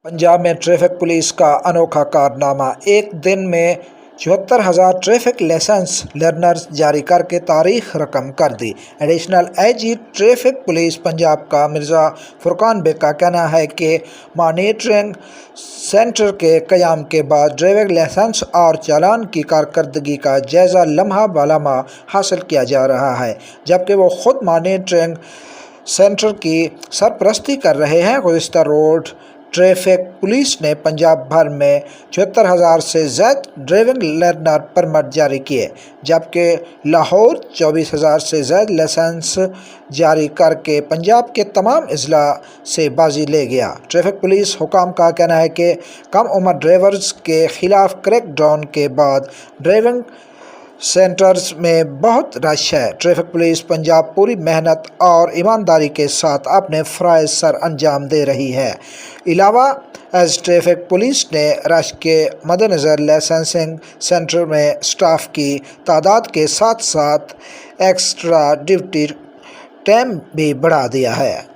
पंजाब में traffic police का अनोखा कारनामा, एक दिन में 74,000 ट्रैफिक लाइसेंस लर्नर्स जारी करके तारीख रकम कर दी। Additional IG traffic police Punjab का मिर्ज़ा फुरकान बेग का कहना है कि मॉनिटरिंग सेंटर के क़याम के बाद ड्राइविंग लाइसेंस और चालान की कारकर्दगी का जायज़ा लम्हा बलम्हा हासिल किया जा रहा है, जबकि वो खुद मॉनिटरिंग सेंटर की सरपरस्ती कर रहे हैं। गुज़िश्ता रोज़ ट्रैफिक पुलिस ने पंजाब भर में 74,000 से ज़्यादा ड्राइविंग लर्नर परमिट जारी किए, जबकि लाहौर 24,000 से ज़्यादा लाइसेंस जारी करके पंजाब के तमाम अजला से बाजी ले गया। ट्रैफिक पुलिस हुकाम का कहना है कि कम उम्र ड्राइवर्स के खिलाफ क्रैकडाउन के बाद ड्राइविंग सेंटर्स में बहुत रश है। ट्रैफिक पुलिस पंजाब पूरी मेहनत और ईमानदारी के साथ अपने फ़राइज़ सर अंजाम दे रही है। अलावा एज ट्रैफिक पुलिस ने रश के मद्देनज़र लाइसेंसिंग सेंटर में स्टाफ की तादाद के साथ साथ एक्स्ट्रा ड्यूटी टाइम भी बढ़ा दिया है।